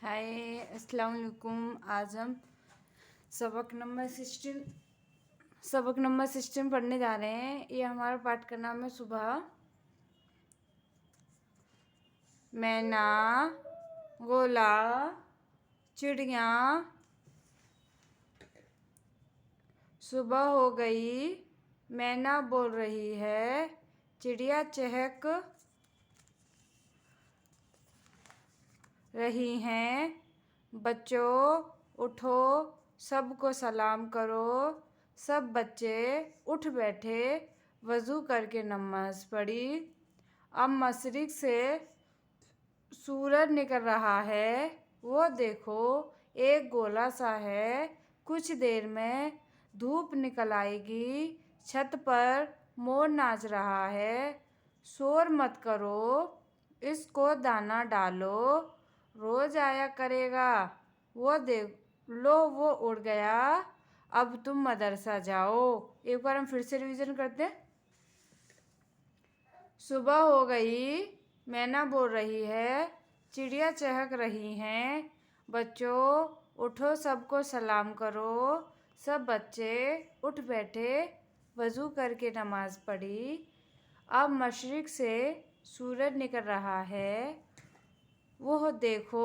हाय, अस्सलाम वालेकुम। आज हम सबक नंबर 16 पढ़ने जा रहे हैं। ये हमारा पाठ का नाम है सुबह। मैना, गोला, चिड़िया। सुबह हो गई, मैना बोल रही है, चिड़िया चहक रही हैं। बच्चों उठो, सबको सलाम करो। सब बच्चे उठ बैठे, वज़ू करके नमाज पढ़ी। अब मशरिक़ से सूरज निकल रहा है। वो देखो, एक गोला सा है। कुछ देर में धूप निकल आएगी। छत पर मोर नाच रहा है। शोर मत करो, इसको दाना डालो, रोज आया करेगा। वो देख लो, वो उड़ गया। अब तुम मदरसा जाओ। एक बार हम फिर से रिवीजन करते हैं। सुबह हो गई, मैना बोल रही है, चिड़िया चहक रही हैं। बच्चों उठो, सबको सलाम करो। सब बच्चे उठ बैठे, वज़ू करके नमाज पढ़ी। अब मशरिक़ से सूरज निकल रहा है। वह देखो,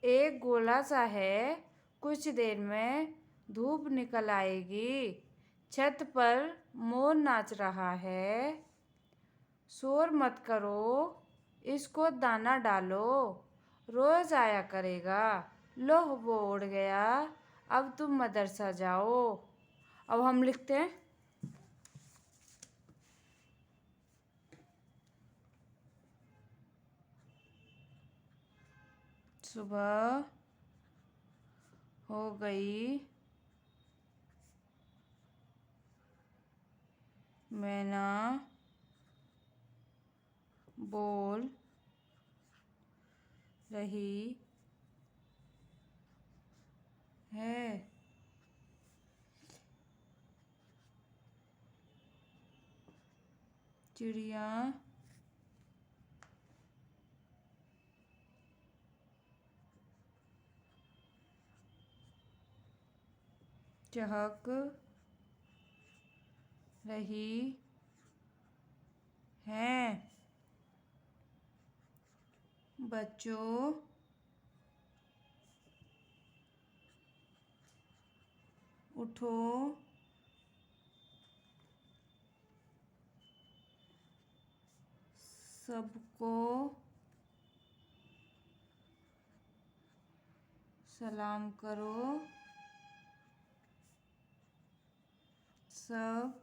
एक गोला सा है। कुछ देर में धूप निकल आएगी। छत पर मोर नाच रहा है। शोर मत करो, इसको दाना डालो, रोज आया करेगा। लो, वो उड़ गया। अब तुम मदरसा जाओ। अब हम लिखते हैं। सुबह हो गई, मैना बोल रही है, चिड़िया चहक रही हैं। बच्चों उठो, सबको सलाम करो। सब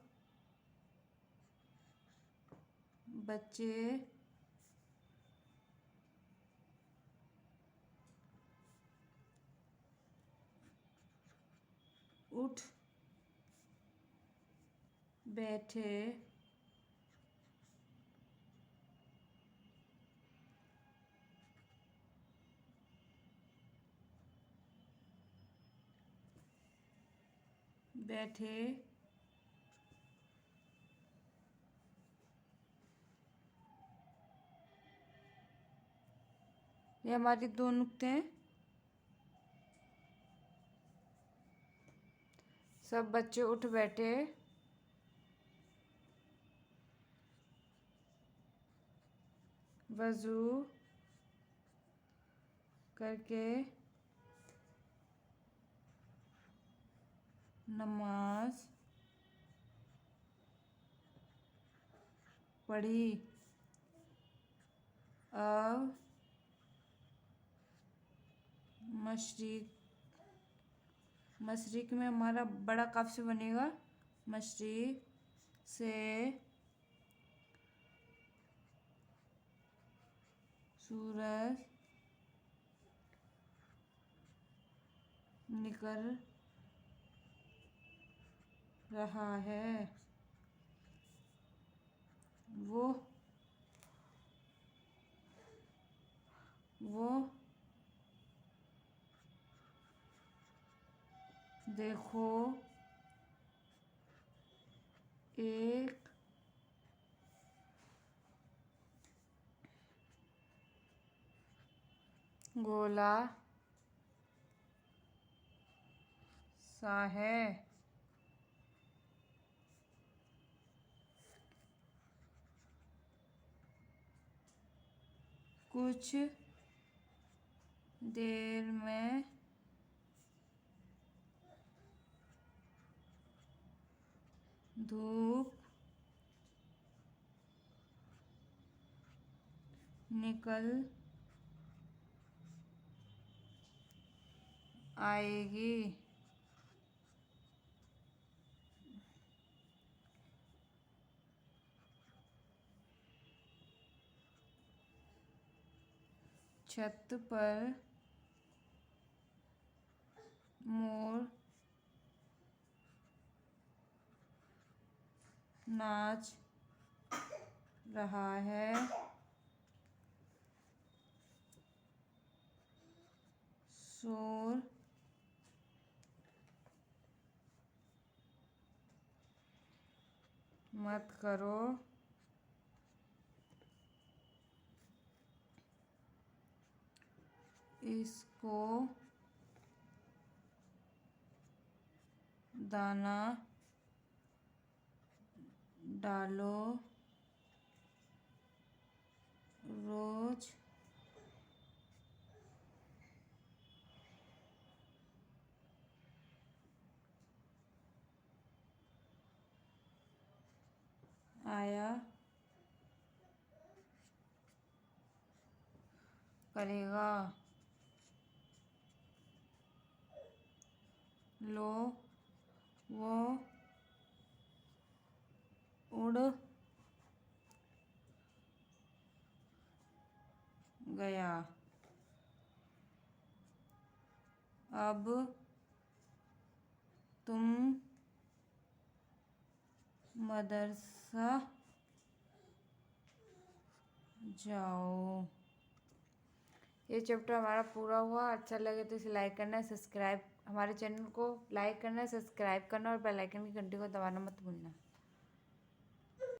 बच्चे उठ बैठे, बैठे ये हमारी दो नुक्ते हैं। सब बच्चे उठ बैठे, वज़ू करके नमाज पढ़ी। अब मशरिक़ में हमारा बड़ा कफ से बनेगा। मशरिक़ से सूरज निकल रहा है। वो देखो, एक गोला सा है। कुछ देर में धूप निकल आएगी। छत पर मोर नाच रहा है। शोर मत करो। इसको दाना डालो। रोज आया करेगा। लो वो उड़ गया। अब तुम मदरसा जाओ। ये चैप्टर हमारा पूरा हुआ। अच्छा लगे तो इसे लाइक करना, सब्सक्राइब, हमारे चैनल को लाइक करना, सब्सक्राइब करना और बेल आइकन की घंटी को दबाना मत भूलना।